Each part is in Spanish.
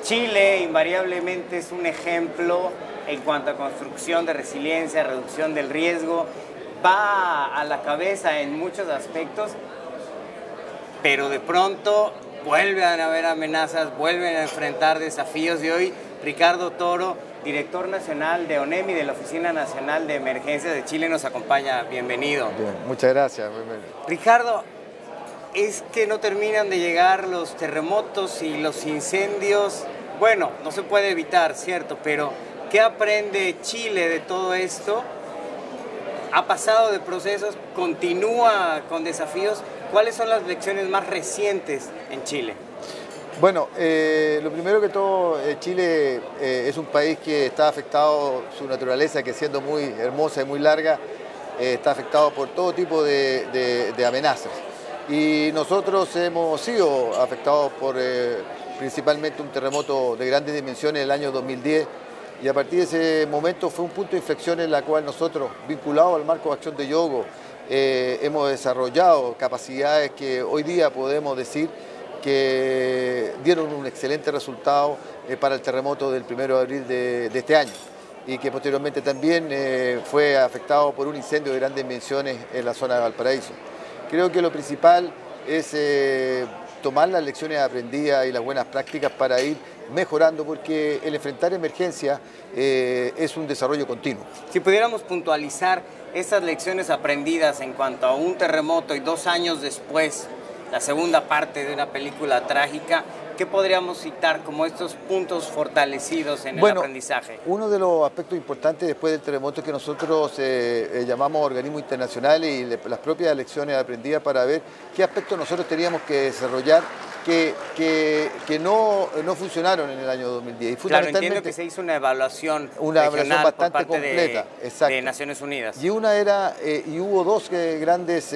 Chile invariablemente es un ejemplo en cuanto a construcción de resiliencia, reducción del riesgo, va a la cabeza en muchos aspectos, pero de pronto vuelven a haber amenazas, vuelven a enfrentar desafíos y hoy Ricardo Toro, director nacional de ONEMI, de la Oficina Nacional de Emergencias de Chile, nos acompaña. Bienvenido. Bien, muchas gracias. Ricardo, es que no terminan de llegar los terremotos y los incendios. Bueno, no se puede evitar, ¿cierto? Pero ¿qué aprende Chile de todo esto? Ha pasado de procesos, continúa con desafíos. ¿Cuáles son las lecciones más recientes en Chile? Bueno, lo primero que todo, Chile es un país que está afectado, su naturaleza, que siendo muy hermosa y muy larga, está afectado por todo tipo de amenazas. Y nosotros hemos sido afectados por principalmente un terremoto de grandes dimensiones en el año 2010, y a partir de ese momento fue un punto de inflexión en la cual nosotros, vinculados al marco de acción de Yogo, hemos desarrollado capacidades que hoy día podemos decir que dieron un excelente resultado para el terremoto del 1 de abril de este año, y que posteriormente también fue afectado por un incendio de grandes dimensiones en la zona de Valparaíso. Creo que lo principal es tomar las lecciones aprendidas y las buenas prácticas para ir mejorando, porque el enfrentar emergencias es un desarrollo continuo. Si pudiéramos puntualizar esas lecciones aprendidas en cuanto a un terremoto y 2 años después, la segunda parte de una película trágica, ¿qué podríamos citar como estos puntos fortalecidos en el aprendizaje? Uno de los aspectos importantes después del terremoto es que nosotros llamamos organismos internacionales y las propias lecciones aprendidas para ver qué aspectos nosotros teníamos que desarrollar que no funcionaron en el año 2010. Y claro, entiendo que se hizo una evaluación bastante completa de Naciones Unidas. Y hubo dos grandes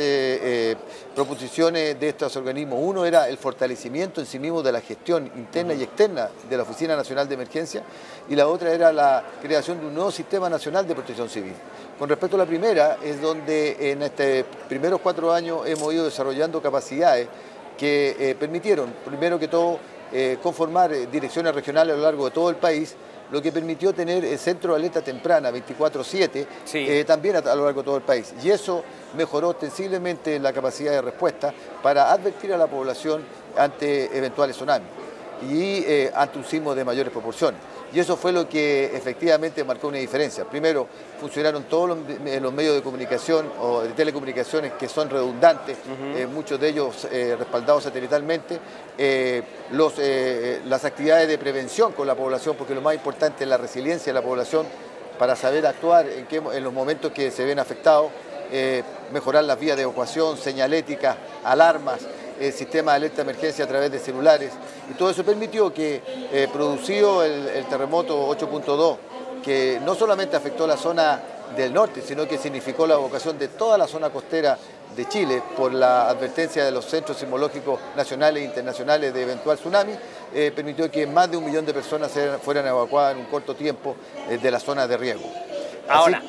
proposiciones de estos organismos. Uno era el fortalecimiento en sí mismo de la gestión interna y externa de la Oficina Nacional de Emergencia, y la otra era la creación de un nuevo Sistema Nacional de Protección Civil. Con respecto a la primera, es donde en estos primeros 4 años hemos ido desarrollando capacidades que permitieron, primero que todo, conformar direcciones regionales a lo largo de todo el país, lo que permitió tener el centro de alerta temprana 24/7 sí, también a lo largo de todo el país. Y eso mejoró ostensiblemente la capacidad de respuesta para advertir a la población ante eventuales tsunamis y ante un sismo de mayores proporciones. Y eso fue lo que efectivamente marcó una diferencia. Primero, funcionaron todos los medios de comunicación o de telecomunicaciones que son redundantes, muchos de ellos respaldados satelitalmente. Las actividades de prevención con la población, porque lo más importante es la resiliencia de la población para saber actuar en los momentos que se ven afectados, mejorar las vías de evacuación, señalética, alarmas, sistema de alerta de emergencia a través de celulares, y todo eso permitió que, producido el terremoto 8.2, que no solamente afectó la zona del norte, sino que significó la evacuación de toda la zona costera de Chile por la advertencia de los centros sismológicos nacionales e internacionales de eventual tsunami, permitió que más de 1 millón de personas fueran evacuadas en un corto tiempo de la zona de riesgo. Ahora,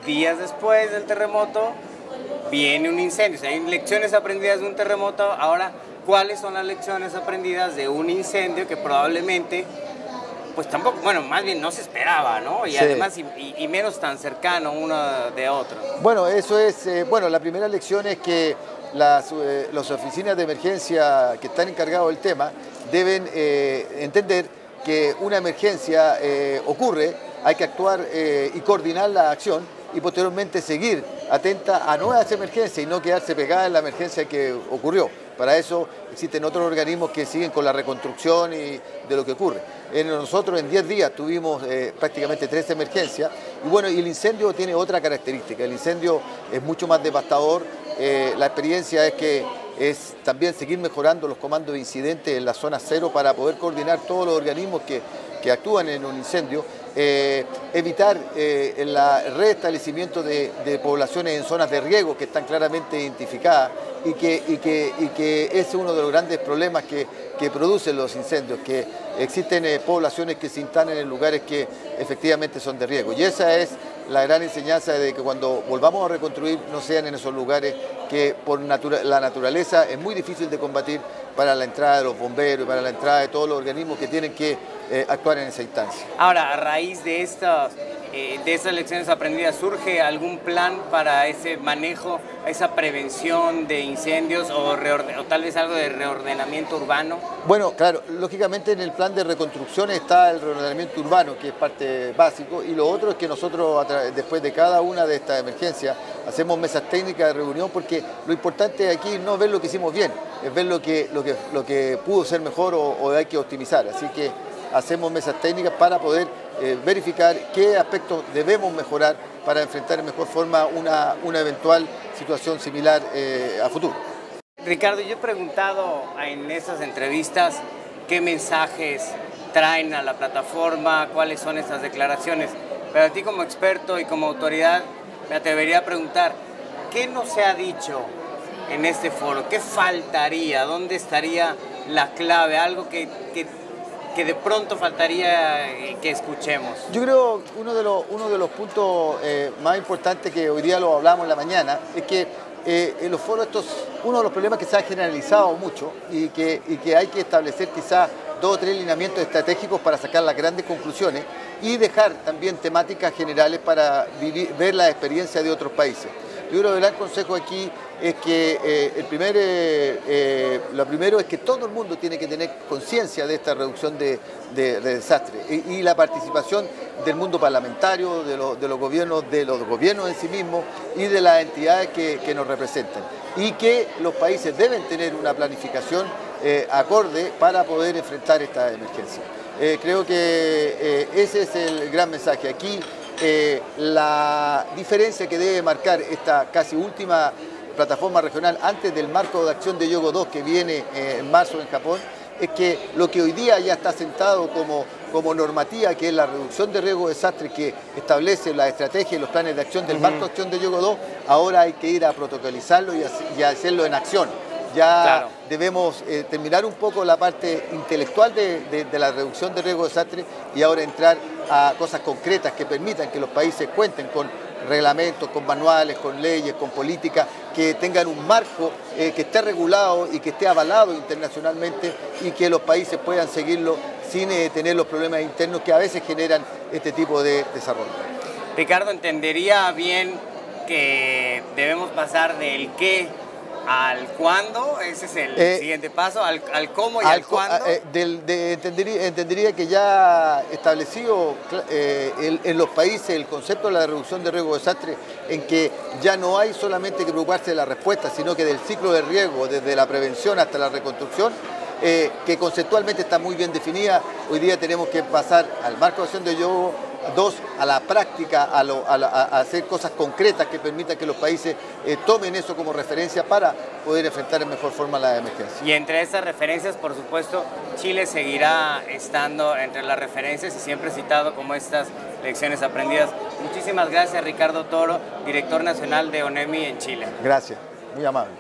días después del terremoto, viene un incendio. O sea, hay lecciones aprendidas de un terremoto. Ahora, ¿cuáles son las lecciones aprendidas de un incendio que probablemente, pues tampoco, bueno, más bien no se esperaba, ¿no? Y sí, además, y menos tan cercano uno de otro. Bueno, eso es, la primera lección es que las oficinas de emergencia que están encargadas del tema deben entender que una emergencia ocurre, hay que actuar y coordinar la acción, y posteriormente seguir atenta a nuevas emergencias y no quedarse pegada en la emergencia que ocurrió. Para eso existen otros organismos que siguen con la reconstrucción y de lo que ocurre. Nosotros en 10 días tuvimos prácticamente 3 emergencias, y el incendio tiene otra característica. El incendio es mucho más devastador. La experiencia es que es también seguir mejorando los comandos de incidentes en la zona cero para poder coordinar todos los organismos que actúan en un incendio, evitar el restablecimiento de poblaciones en zonas de riesgo que están claramente identificadas, y que es uno de los grandes problemas que producen los incendios, que existen poblaciones que se instalan en lugares que efectivamente son de riesgo. Y esa es la gran enseñanza de que cuando volvamos a reconstruir no sean en esos lugares que por la naturaleza es muy difícil de combatir, para la entrada de los bomberos y para la entrada de todos los organismos que tienen que actuar en esa instancia. Ahora, a raíz de estas lecciones aprendidas, ¿surge algún plan para ese manejo, esa prevención de incendios o tal vez algo de reordenamiento urbano? Bueno, claro, lógicamente en el plan de reconstrucción está el reordenamiento urbano, que es parte básico, y lo otro es que nosotros, después de cada una de estas emergencias, hacemos mesas técnicas de reunión, porque lo importante aquí no es ver lo que hicimos bien, es ver lo que pudo ser mejor o hay que optimizar. Así que hacemos mesas técnicas para poder verificar qué aspectos debemos mejorar para enfrentar de mejor forma una eventual situación similar a futuro. Ricardo, yo he preguntado en esas entrevistas qué mensajes traen a la plataforma, cuáles son estas declaraciones, pero a ti como experto y como autoridad me atrevería a preguntar, ¿qué no se ha dicho en este foro? ¿Qué faltaría? ¿Dónde estaría la clave? Algo que de pronto faltaría que escuchemos. Yo creo que uno de los puntos más importantes, que hoy día lo hablamos en la mañana, es que en los foros uno de los problemas que se ha generalizado mucho y que hay que establecer quizás 2 o 3 lineamientos estratégicos para sacar las grandes conclusiones y dejar también temáticas generales para ver la experiencia de otros países. Yo creo que el gran consejo aquí es que lo primero es que todo el mundo tiene que tener conciencia de esta reducción de desastres y la participación del mundo parlamentario, de los gobiernos en sí mismos y de las entidades que nos representan. Y que los países deben tener una planificación acorde para poder enfrentar esta emergencia. Creo que ese es el gran mensaje. Aquí la diferencia que debe marcar esta casi última plataforma regional antes del marco de acción de Hyogo 2 que viene en marzo en Japón, es que lo que hoy día ya está sentado como normativa, que es la reducción de riesgo de desastre que establece la estrategia y los planes de acción del marco de acción de Hyogo 2, ahora hay que ir a protocolizarlo y a hacerlo en acción. Ya claro, debemos terminar un poco la parte intelectual de la reducción de riesgo de desastre y ahora entrar a cosas concretas que permitan que los países cuenten con reglamentos, con manuales, con leyes, con políticas que tengan un marco que esté regulado y que esté avalado internacionalmente y que los países puedan seguirlo sin tener los problemas internos que a veces generan este tipo de desarrollo. Ricardo, ¿entendería bien que debemos pasar del qué al cuándo? Ese es el siguiente paso, al cómo y al cuándo. Entendería que ya establecido en los países el concepto de la reducción de riesgo de desastre, en que ya no hay solamente que preocuparse de la respuesta, sino que del ciclo de riesgo, desde la prevención hasta la reconstrucción, que conceptualmente está muy bien definida. Hoy día tenemos que pasar al marco de acción de Hyogo 2, a la práctica, a hacer cosas concretas que permitan que los países tomen eso como referencia para poder enfrentar en mejor forma la emergencia. Y entre esas referencias, por supuesto, Chile seguirá estando entre las referencias y siempre citado como estas lecciones aprendidas. Muchísimas gracias, Ricardo Toro, director nacional de ONEMI en Chile. Gracias, muy amable.